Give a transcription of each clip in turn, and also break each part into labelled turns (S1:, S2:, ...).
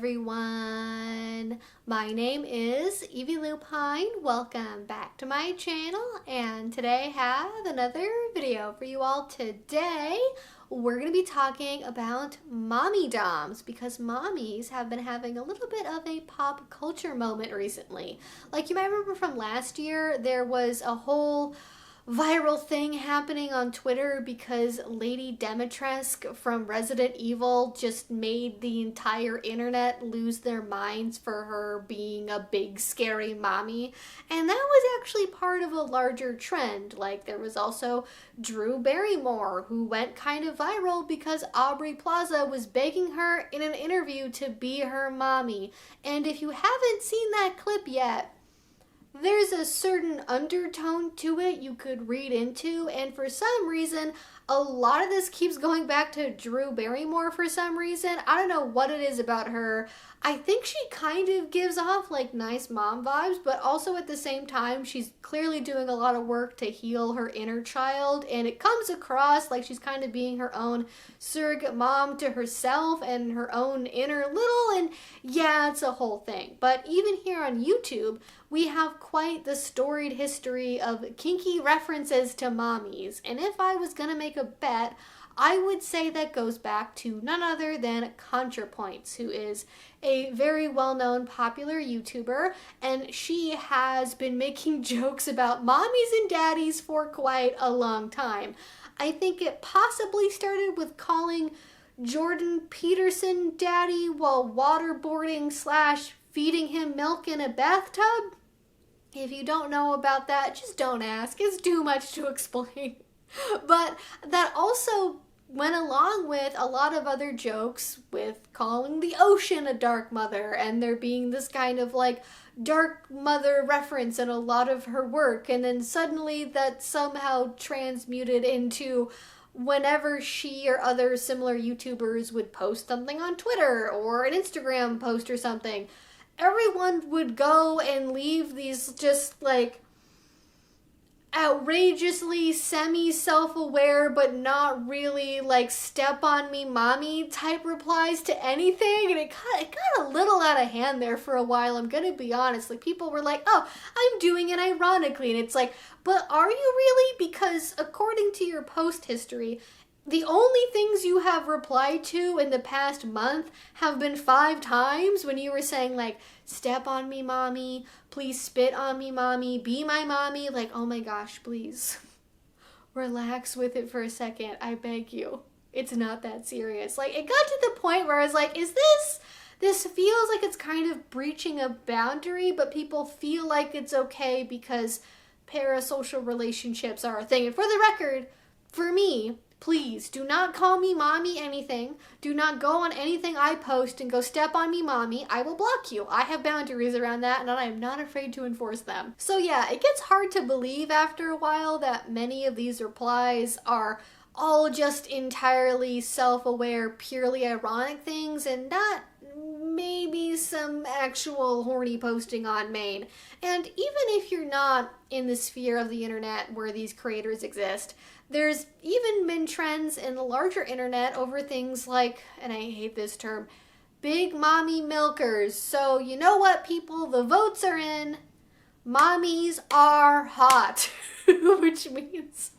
S1: everyone, my name is Evie Lupine. Welcome back to my channel, and today I have another video for you all. Today we're going to be talking about mommy doms, because mommies have been having a little bit of a pop culture moment recently. Like you might remember from last year, there was a whole viral thing happening on Twitter because Lady Dimitrescu from Resident Evil just made the entire internet lose their minds for her being a big scary mommy, and that was actually part of a larger trend. Like there was also Drew Barrymore, who went kind of viral because Aubrey Plaza was begging her in an interview to be her mommy. And if you haven't seen that clip yet, there's a certain undertone to it you could read into, and for some reason, a lot of this keeps going back to Drew Barrymore for some reason. I don't know what it is about her. I think she kind of gives off like nice mom vibes, but also at the same time, she's clearly doing a lot of work to heal her inner child, and it comes across like she's kind of being her own surrogate mom to herself and her own inner little, and yeah, it's a whole thing. But even here on YouTube, we have quite the storied history of kinky references to mommies, and if I was gonna make a bet, I would say that goes back to none other than ContraPoints, who is a very well-known popular YouTuber, and she has been making jokes about mommies and daddies for quite a long time. I think it possibly started with calling Jordan Peterson daddy while waterboarding / feeding him milk in a bathtub. If you don't know about that, just don't ask. It's too much to explain. But that also went along with a lot of other jokes with calling the ocean a dark mother, and there being this kind of like dark mother reference in a lot of her work, and then suddenly that somehow transmuted into whenever she or other similar YouTubers would post something on Twitter or an Instagram post or something, everyone would go and leave these just like outrageously semi-self-aware but not really like step on me mommy type replies to anything, and it got a little out of hand there for a while. I'm gonna be honest, like people were like, oh, I'm doing it ironically, and it's like, but are you really? Because according to your post history, the only things you have replied to in the past month have been 5 times when you were saying like, step on me mommy, please spit on me mommy, be my mommy. Like, oh my gosh, please relax with it for a second, I beg you. It's not that serious. Like, it got to the point where I was like, is this feels like it's kind of breaching a boundary, but people feel like it's okay because parasocial relationships are a thing. And for the record, for me, please do not call me mommy anything. Do not go on anything I post and go step on me mommy. I will block you. I have boundaries around that, and I am not afraid to enforce them. So yeah, it gets hard to believe after a while that many of these replies are all just entirely self-aware, purely ironic things, and not maybe some actual horny posting on Maine. And even if you're not in the sphere of the internet where these creators exist, there's even been trends in the larger internet over things like, and I hate this term, big mommy milkers. So you know what, people? The votes are in. Mommies are hot, which means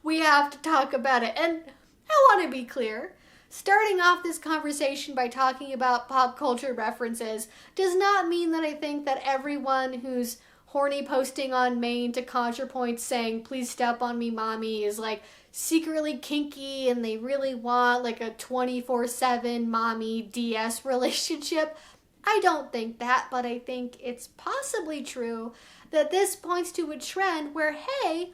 S1: we have to talk about it. And I want to be clear, starting off this conversation by talking about pop culture references does not mean that I think that everyone who's horny posting on Maine to ContraPoints saying, please step on me mommy, is like secretly kinky and they really want like a 24/7 mommy DS relationship. I don't think that, but I think it's possibly true that this points to a trend where, hey,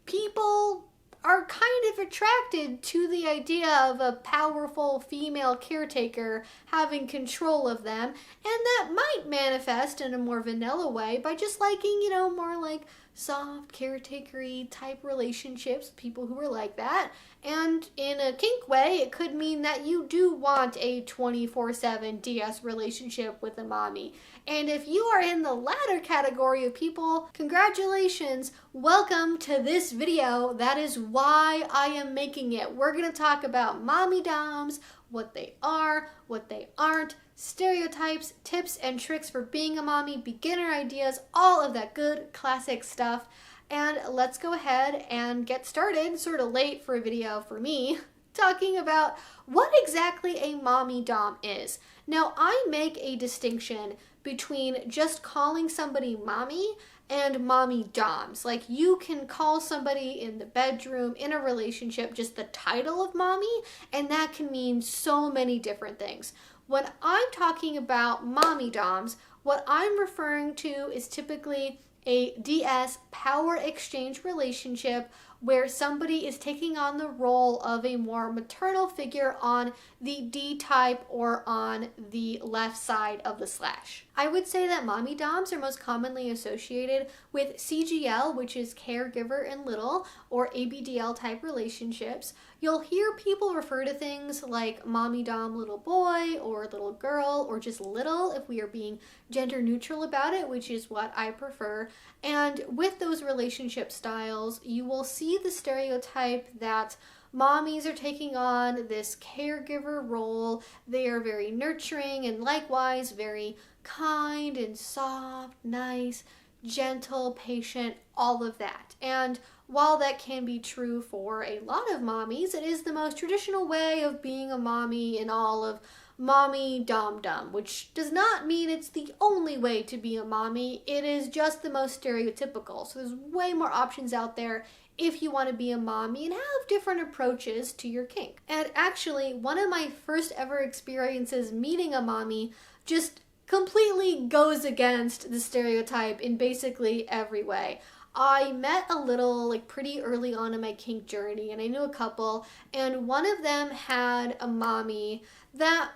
S1: people are kind of attracted to the idea of a powerful female caretaker having control of them, and that might manifest in a more vanilla way by just liking, you know, more like soft caretaker-y type relationships with people who are like that. And in a kink way, it could mean that you do want a 24/7 DS relationship with a mommy. And if you are in the latter category of people, congratulations, welcome to this video. That is why I am making it. We're gonna talk about mommy doms, what they are, what they aren't, stereotypes, tips and tricks for being a mommy, beginner ideas, all of that good classic stuff. And let's go ahead and get started, sort of late for a video for me, talking about what exactly a mommy dom is. Now, I make a distinction between just calling somebody mommy and mommy doms. Like, you can call somebody in the bedroom, in a relationship, just the title of mommy, and that can mean so many different things. When I'm talking about mommy doms, what I'm referring to is typically a DS power exchange relationship where somebody is taking on the role of a more maternal figure on the D type or on the left side of the slash. I would say that mommy doms are most commonly associated with CGL, which is caregiver and little, or ABDL type relationships. You'll hear people refer to things like mommy dom little boy or little girl or just little if we are being gender neutral about it, which is what I prefer. And with those relationship styles, you will see the stereotype that mommies are taking on this caregiver role. They are very nurturing and likewise very kind and soft, nice, gentle, patient, all of that. And while that can be true for a lot of mommies, it is the most traditional way of being a mommy in all of mommy dom-dom, which does not mean it's the only way to be a mommy. It is just the most stereotypical. So there's way more options out there if you want to be a mommy and have different approaches to your kink. And actually, one of my first ever experiences meeting a mommy just completely goes against the stereotype in basically every way. I met a little, pretty early on in my kink journey, and I knew a couple, and one of them had a mommy that,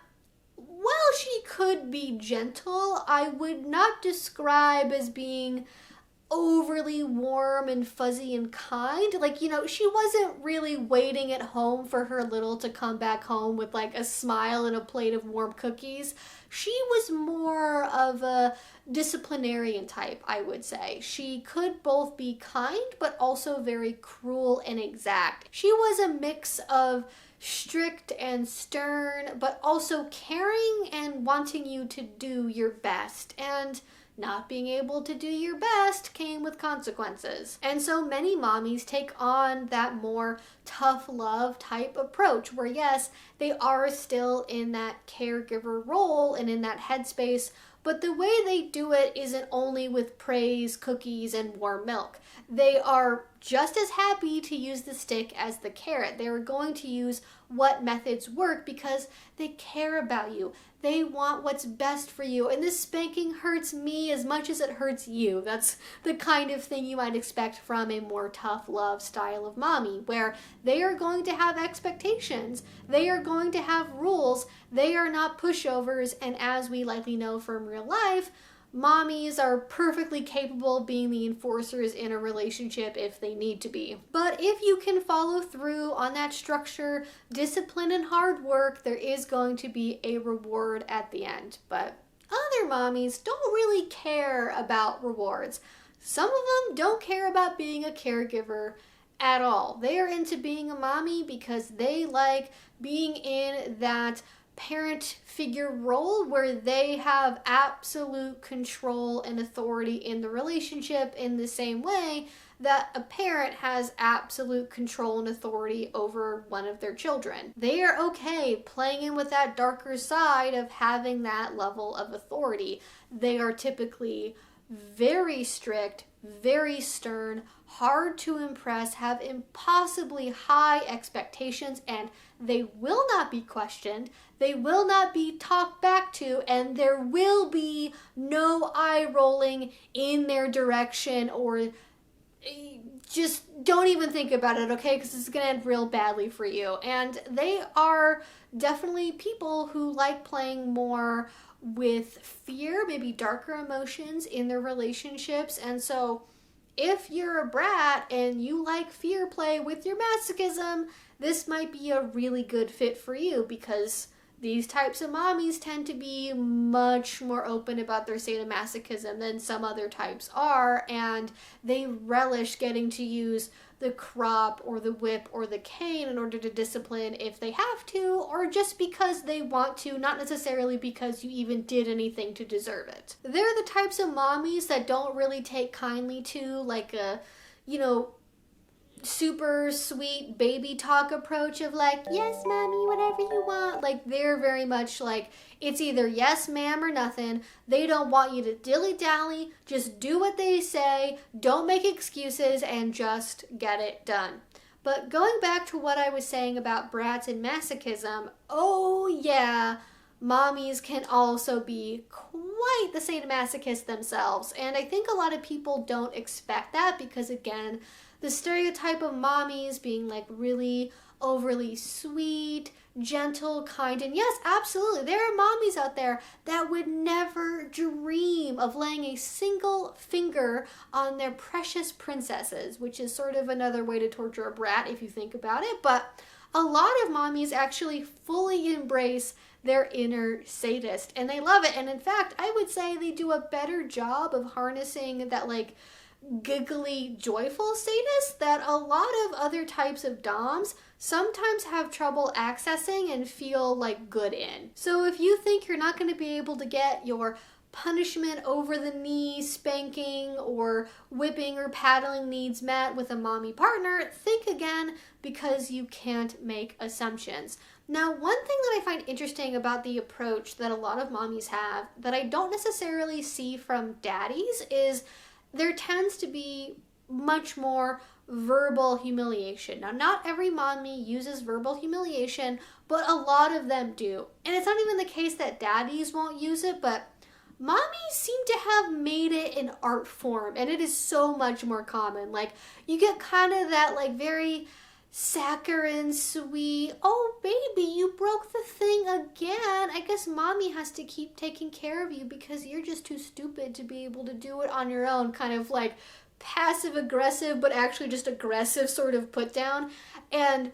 S1: while she could be gentle, I would not describe as being overly warm and fuzzy and kind. She wasn't really waiting at home for her little to come back home with a smile and a plate of warm cookies. She was more of a disciplinarian type, I would say. She could both be kind but also very cruel and exact. She was a mix of strict and stern, but also caring and wanting you to do your best. And not being able to do your best came with consequences. And so many mommies take on that more tough love type approach where, yes, they are still in that caregiver role and in that headspace, but the way they do it isn't only with praise, cookies, and warm milk. They are just as happy to use the stick as the carrot. They are going to use what methods work because they care about you. They want what's best for you. And this spanking hurts me as much as it hurts you. That's the kind of thing you might expect from a more tough love style of mommy, where they are going to have expectations. They are going to have rules. They are not pushovers. And as we likely know from real life, mommies are perfectly capable of being the enforcers in a relationship if they need to be. But if you can follow through on that structure, discipline, and hard work, there is going to be a reward at the end. But other mommies don't really care about rewards. Some of them don't care about being a caregiver at all. They are into being a mommy because they like being in that parent figure role where they have absolute control and authority in the relationship in the same way that a parent has absolute control and authority over one of their children. They are okay playing in with that darker side of having that level of authority. They are typically very strict, very stern, hard to impress, have impossibly high expectations, and they will not be questioned, they will not be talked back to, and there will be no eye rolling in their direction or just don't even think about it, okay? Because it's going to end real badly for you. And they are definitely people who like playing more with fear, maybe darker emotions in their relationships. And so if you're a brat and you like fear play with your masochism, this might be a really good fit for you because these types of mommies tend to be much more open about their sadomasochism than some other types are, and they relish getting to use the crop or the whip or the cane in order to discipline if they have to, or just because they want to, not necessarily because you even did anything to deserve it. They're the types of mommies that don't really take kindly to like a, super sweet baby talk approach of like, yes mommy, whatever you want. Like, they're very much like, it's either yes ma'am or nothing. They don't want you to dilly-dally, just do what they say, don't make excuses, and just get it done. But going back to what I was saying about brats and masochism, oh yeah, mommies can also be quite the sadomasochist themselves. And I think a lot of people don't expect that because, again, the stereotype of mommies being like really overly sweet, gentle, kind, and yes, absolutely, there are mommies out there that would never dream of laying a single finger on their precious princesses, which is sort of another way to torture a brat if you think about it. But a lot of mommies actually fully embrace their inner sadist, and they love it. And in fact, I would say they do a better job of harnessing that like giggly, joyful sadist that a lot of other types of doms sometimes have trouble accessing and feel like good in. So if you think you're not going to be able to get your punishment over the knee spanking or whipping or paddling needs met with a mommy partner, think again, because you can't make assumptions. Now, one thing that I find interesting about the approach that a lot of mommies have that I don't necessarily see from daddies is there tends to be much more verbal humiliation. Now, not every mommy uses verbal humiliation, but a lot of them do. And it's not even the case that daddies won't use it, but mommies seem to have made it an art form, and it is so much more common. Like, you get kind of that like very saccharine, sweet, oh baby, you broke the thing again. I guess mommy has to keep taking care of you because you're just too stupid to be able to do it on your own, kind of like passive aggressive, but actually just aggressive sort of put down. And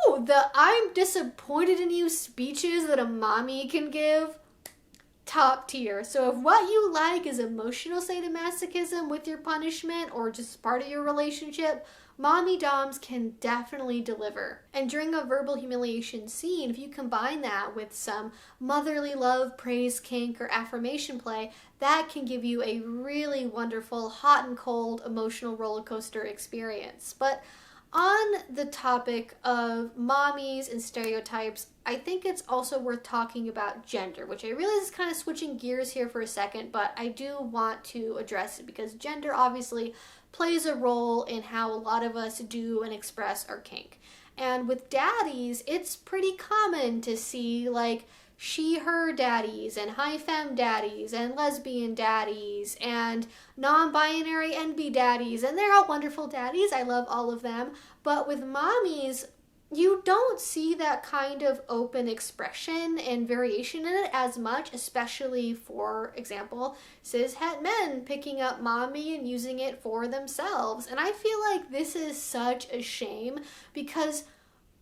S1: the I'm disappointed in you speeches that a mommy can give, top tier. So if what you like is emotional sadomasochism with your punishment or just part of your relationship, mommy doms can definitely deliver. And during a verbal humiliation scene, if you combine that with some motherly love, praise, kink, or affirmation play, that can give you a really wonderful hot and cold emotional roller coaster experience. But on the topic of mommies and stereotypes, I think it's also worth talking about gender, which I realize is kind of switching gears here for a second, but I do want to address it because gender obviously plays a role in how a lot of us do and express our kink. And with daddies, it's pretty common to see like she, her daddies and high femme daddies and lesbian daddies and non-binary NB daddies, and they're all wonderful daddies. I love all of them. But with mommies, you don't see that kind of open expression and variation in it as much, especially, for example, cis-het men picking up mommy and using it for themselves. And I feel like this is such a shame because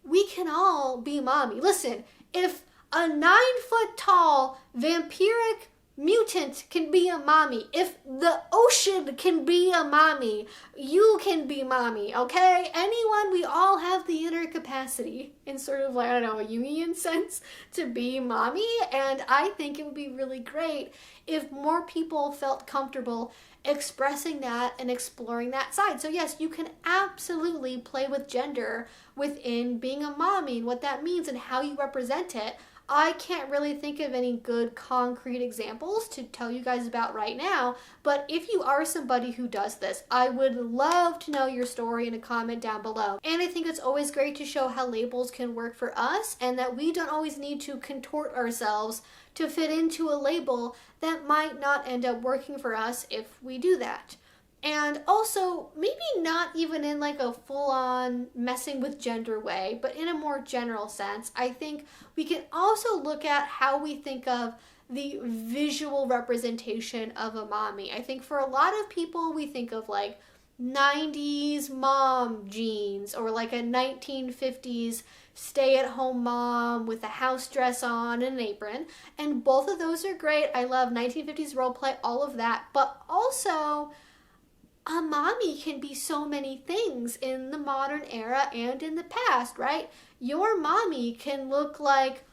S1: we can all be mommy. Listen, if a 9-foot-tall vampiric mutant can be a mommy, if the ocean can be a mommy, you can be mommy, okay? Anyone, we all have the inner capacity in sort of like, I don't know, a Jungian sense to be mommy, and I think it would be really great if more people felt comfortable expressing that and exploring that side. So yes, you can absolutely play with gender within being a mommy and what that means and how you represent it. I can't really think of any good concrete examples to tell you guys about right now, but if you are somebody who does this, I would love to know your story in a comment down below. And I think it's always great to show how labels can work for us and that we don't always need to contort ourselves to fit into a label that might not end up working for us if we do that. And also, maybe not even in like a full-on messing with gender way, but in a more general sense, I think we can also look at how we think of the visual representation of a mommy. I think for a lot of people, we think of like 90s mom jeans, or like a 1950s stay-at-home mom with a house dress on and an apron. And both of those are great. I love 1950s role play, all of that. But also, a mommy can be so many things in the modern era and in the past, right? Your mommy can look like,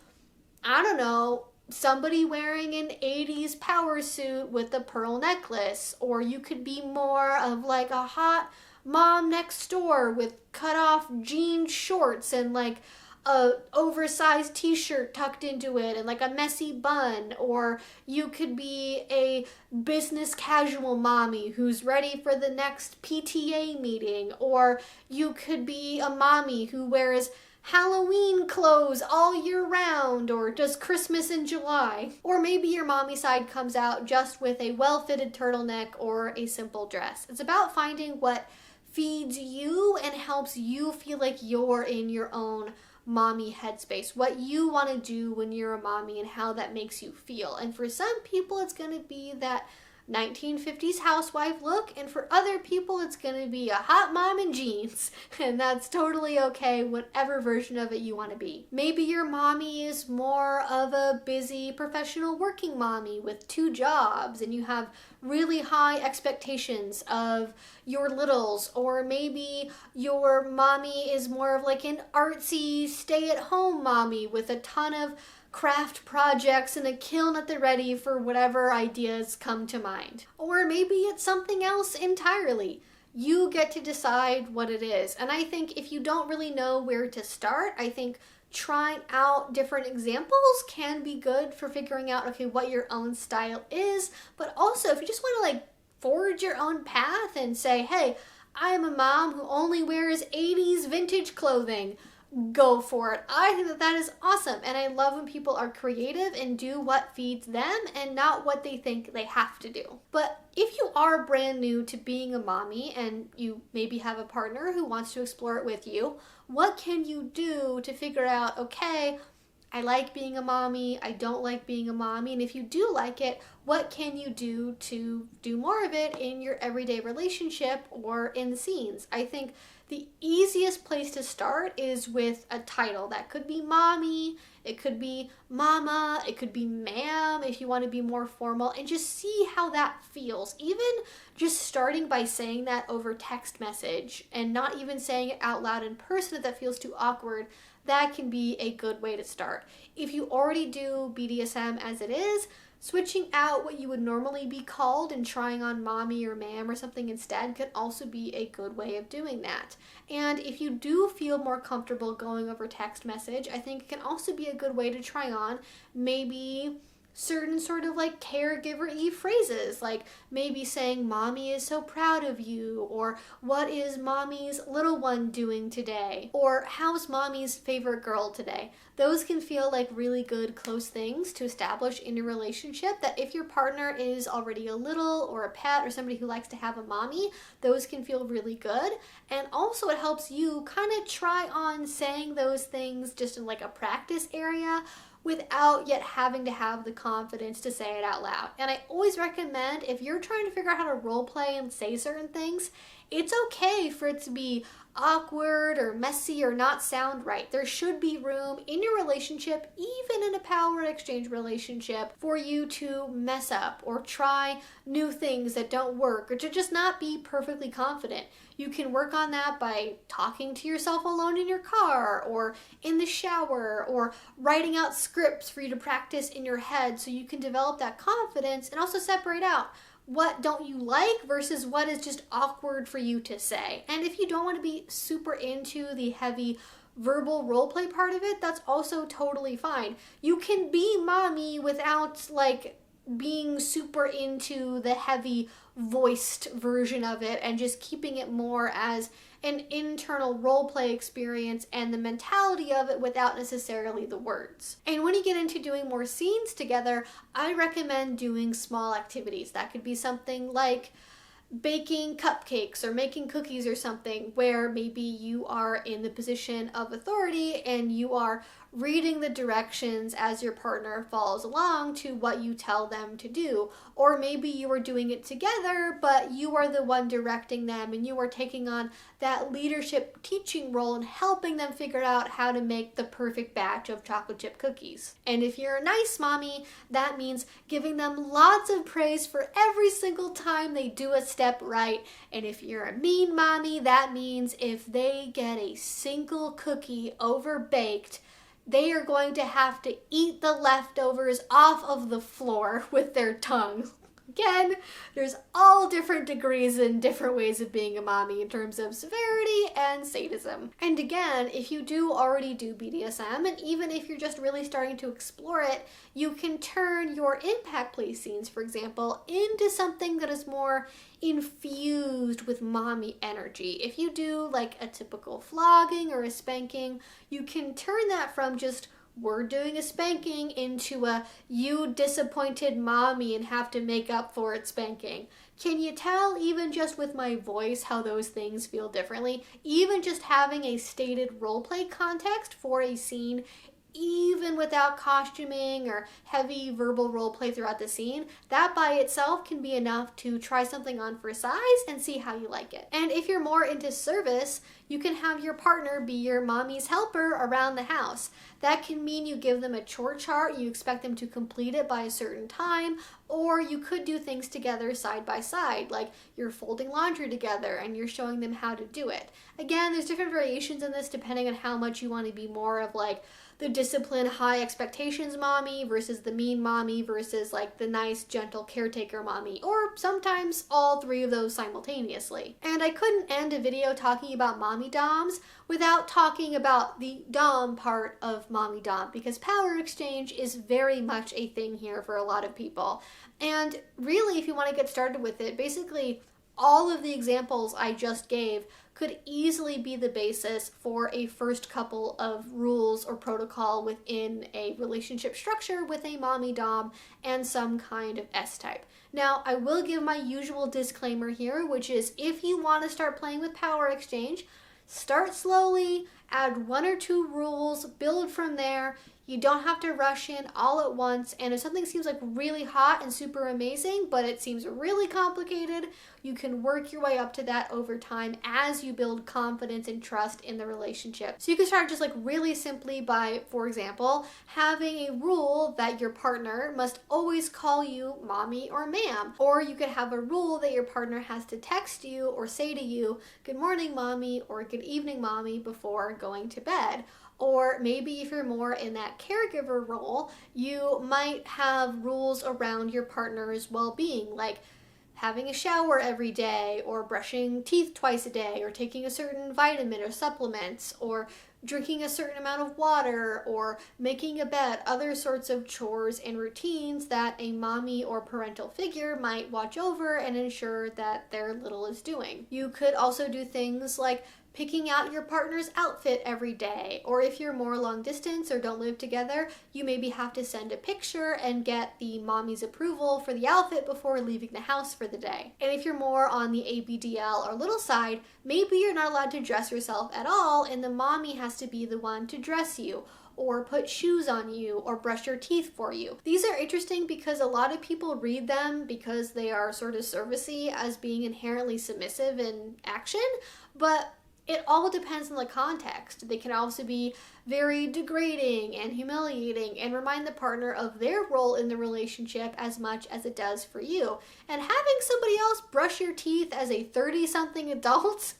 S1: I don't know, somebody wearing an 80s power suit with a pearl necklace, or you could be more of like a hot mom next door with cut off jean shorts and like a oversized t-shirt tucked into it and like a messy bun. Or you could be a business casual mommy who's ready for the next PTA meeting. Or you could be a mommy who wears Halloween clothes all year round, or just Christmas in July. Or maybe your mommy side comes out just with a well-fitted turtleneck or a simple dress. It's about finding what feeds you and helps you feel like you're in your own mommy headspace, what you want to do when you're a mommy and how that makes you feel. And for some people, it's going to be that 1950s housewife look, and for other people it's going to be a hot mom in jeans, and that's totally okay, whatever version of it you want to be. Maybe your mommy is more of a busy professional working mommy with 2 jobs, and you have really high expectations of your littles. Or maybe your mommy is more of like an artsy stay-at-home mommy with a ton of craft projects and a kiln at the ready for whatever ideas come to mind. Or maybe it's something else entirely. You get to decide what it is. And I think if you don't really know where to start, I think trying out different examples can be good for figuring out, okay, what your own style is. But also, if you just want to like forge your own path and say, hey, I am a mom who only wears 80s vintage clothing, go for it. I think that that is awesome, and I love when people are creative and do what feeds them and not what they think they have to do. But if you are brand new to being a mommy and you maybe have a partner who wants to explore it with you, what can you do to figure out, okay, I like being a mommy, I don't like being a mommy, and if you do like it, what can you do to do more of it in your everyday relationship or in the scenes? I think the easiest place to start is with a title. That could be mommy, it could be mama, it could be ma'am if you want to be more formal, and just see how that feels. Even just starting by saying that over text message and not even saying it out loud in person if that feels too awkward, that can be a good way to start. If you already do BDSM as it is, switching out what you would normally be called and trying on mommy or ma'am or something instead could also be a good way of doing that. And if you do feel more comfortable going over text message, I think it can also be a good way to try on maybe certain sort of like caregiver-y phrases, like maybe saying mommy is so proud of you, or what is mommy's little one doing today, or how's mommy's favorite girl today. Those can feel like really good close things to establish in your relationship, that if your partner is already a little or a pet or somebody who likes to have a mommy, those can feel really good. And also it helps you kind of try on saying those things just in like a practice area without yet having to have the confidence to say it out loud. And I always recommend, if you're trying to figure out how to role play and say certain things, it's okay for it to be awkward or messy or not sound right. There should be room in your relationship, even in a power exchange relationship, for you to mess up or try new things that don't work, or to just not be perfectly confident. You can work on that by talking to yourself alone in your car or in the shower, or writing out scripts for you to practice in your head so you can develop that confidence and also separate out what don't you like versus what is just awkward for you to say. And if you don't want to be super into the heavy verbal role play part of it, that's also totally fine. You can be mommy without like being super into the heavy voiced version of it, and just keeping it more as an internal role play experience and the mentality of it without necessarily the words. And when you get into doing more scenes together, I recommend doing small activities. That could be something like baking cupcakes or making cookies or something, where maybe you are in the position of authority and you are reading the directions as your partner follows along to what you tell them to do. Or maybe you are doing it together, but you are the one directing them and you are taking on that leadership teaching role and helping them figure out how to make the perfect batch of chocolate chip cookies. And if you're a nice mommy, that means giving them lots of praise for every single time they do a step right. And if you're a mean mommy, that means if they get a single cookie overbaked, they are going to have to eat the leftovers off of the floor with their tongue. Again, there's all different degrees and different ways of being a mommy in terms of severity and sadism. And again, if you do already do BDSM, and even if you're just really starting to explore it, you can turn your impact play scenes, for example, into something that is more infused with mommy energy. If you do like a typical flogging or a spanking, you can turn that from just we're doing a spanking into a you disappointed mommy and have to make up for it spanking. Can you tell even just with my voice how those things feel differently? Even just having a stated roleplay context for a scene, even without costuming or heavy verbal roleplay throughout the scene, that by itself can be enough to try something on for size and see how you like it. And if you're more into service, you can have your partner be your mommy's helper around the house. That can mean you give them a chore chart, you expect them to complete it by a certain time, or you could do things together side by side, like you're folding laundry together and you're showing them how to do it. Again, there's different variations in this depending on how much you want to be more of like the disciplined, high expectations mommy versus the mean mommy versus like the nice, gentle caretaker mommy, or sometimes all three of those simultaneously. And I couldn't end a video talking about mommy doms without talking about the dom part of mommy dom, because power exchange is very much a thing here for a lot of people. And really, if you want to get started with it, basically all of the examples I just gave could easily be the basis for a first couple of rules or protocol within a relationship structure with a mommy dom and some kind of S-type. Now, I will give my usual disclaimer here, which is if you want to start playing with power exchange, start slowly, add 1 or 2 rules, build from there. You don't have to rush in all at once, and if something seems like really hot and super amazing, but it seems really complicated, you can work your way up to that over time as you build confidence and trust in the relationship. So you can start just like really simply by, for example, having a rule that your partner must always call you mommy or ma'am. Or you could have a rule that your partner has to text you or say to you, good morning mommy or good evening mommy before going to bed. Or maybe if you're more in that caregiver role, you might have rules around your partner's well-being, like having a shower every day, or brushing teeth twice a day, or taking a certain vitamin or supplements, or drinking a certain amount of water, or making a bed, other sorts of chores and routines that a mommy or parental figure might watch over and ensure that their little is doing. You could also do things like picking out your partner's outfit every day, or if you're more long distance or don't live together, you maybe have to send a picture and get the mommy's approval for the outfit before leaving the house for the day. And if you're more on the ABDL or little side, maybe you're not allowed to dress yourself at all and the mommy has to be the one to dress you, or put shoes on you, or brush your teeth for you. These are interesting because a lot of people read them because they are sort of servicey as being inherently submissive in action, but it all depends on the context. They can also be very degrading and humiliating and remind the partner of their role in the relationship as much as it does for you. And having somebody else brush your teeth as a 30-something adult,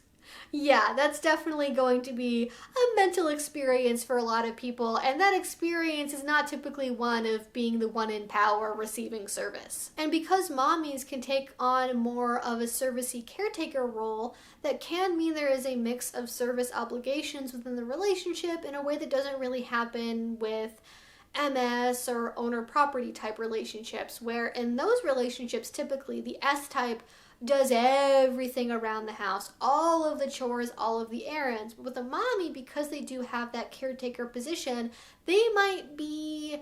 S1: yeah, that's definitely going to be a mental experience for a lot of people, and that experience is not typically one of being the one in power receiving service. And because mommies can take on more of a servicey caretaker role, that can mean there is a mix of service obligations within the relationship in a way that doesn't really happen with MS or owner property type relationships, where in those relationships typically the S type does everything around the house, all of the chores, all of the errands. But with a mommy, because they do have that caretaker position, they might be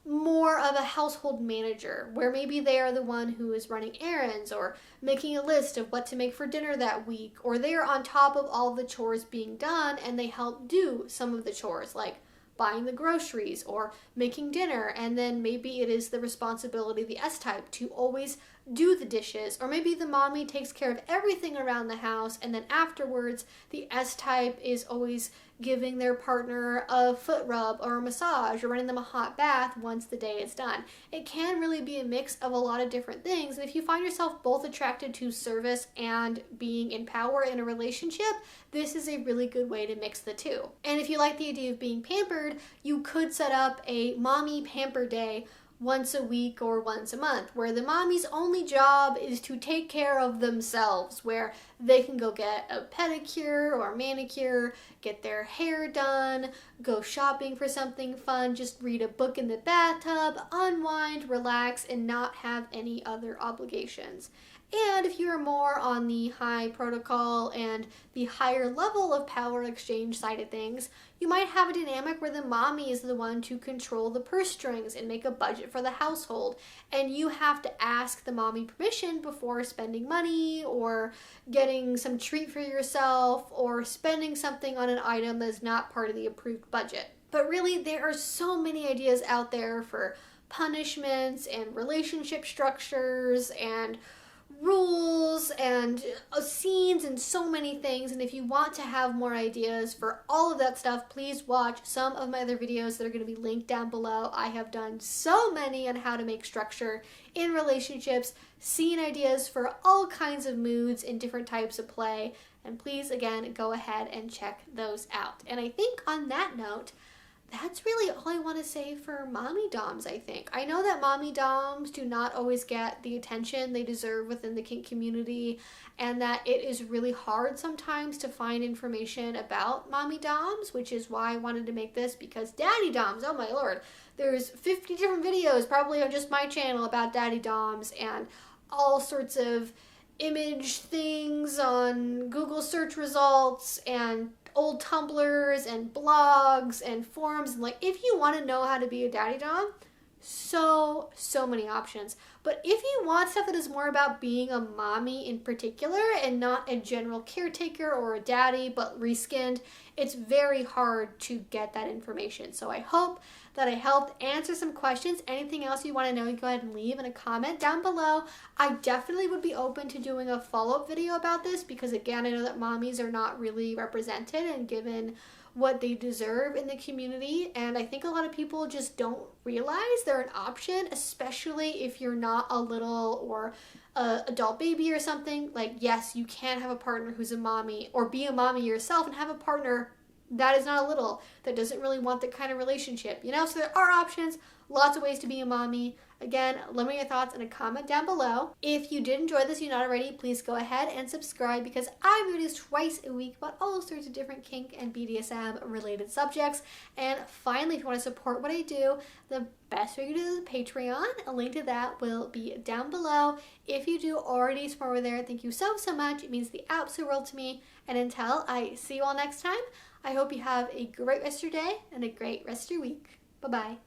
S1: more of a household manager, where maybe they are the one who is running errands or making a list of what to make for dinner that week, or they're on top of all of the chores being done and they help do some of the chores like buying the groceries or making dinner, and then maybe it is the responsibility of the S-type to always do the dishes, or maybe the mommy takes care of everything around the house, and then afterwards the S-type is always giving their partner a foot rub or a massage or running them a hot bath once the day is done. It can really be a mix of a lot of different things, and if you find yourself both attracted to service and being in power in a relationship, this is a really good way to mix the two. And if you like the idea of being pampered, you could set up a mommy pamper day once a week or once a month, where the mommy's only job is to take care of themselves, where they can go get a pedicure or manicure, get their hair done, go shopping for something fun, just read a book in the bathtub, unwind, relax, and not have any other obligations. And if you are more on the high protocol and the higher level of power exchange side of things, you might have a dynamic where the mommy is the one to control the purse strings and make a budget for the household. And you have to ask the mommy permission before spending money or getting some treat for yourself or spending something on an item that is not part of the approved budget. But really, there are so many ideas out there for punishments and relationship structures and rules and scenes and so many things. And if you want to have more ideas for all of that stuff, please watch some of my other videos that are going to be linked down below. I have done so many on how to make structure in relationships, scene ideas for all kinds of moods and different types of play. And please, again, go ahead and check those out. And I think on that note, that's really all I want to say for mommy doms, I think. I know that mommy doms do not always get the attention they deserve within the kink community, and that it is really hard sometimes to find information about mommy doms, which is why I wanted to make this, because daddy doms, oh my lord, there's 50 different videos probably on just my channel about daddy doms and all sorts of image things on Google search results and old Tumblrs and blogs and forums. And like, if you want to know how to be a daddy dom, so many options. But if you want stuff that is more about being a mommy in particular and not a general caretaker or a daddy but reskinned, it's very hard to get that information. So I hope that I helped answer some questions. Anything else you want to know, you go ahead and leave in a comment down below. I definitely would be open to doing a follow-up video about this, because again, I know that mommies are not really represented and given what they deserve in the community, and I think a lot of people just don't realize they're an option, especially if you're not a little or a adult baby or something. Like, yes, you can have a partner who's a mommy, or be a mommy yourself and have a partner that is not a little, that doesn't really want that kind of relationship, you know? So there are options, lots of ways to be a mommy. Again, let me know your thoughts in a comment down below. If you did enjoy this, you're not already, please go ahead and subscribe, because I have videos twice a week about all sorts of different kink and BDSM related subjects. And finally, if you want to support what I do, the best way to do is Patreon. A link to that will be down below. If you do already support over there, thank you so much. It means the absolute world to me. And until I see you all next time, I hope you have a great rest of your day and a great rest of your week. Bye-bye.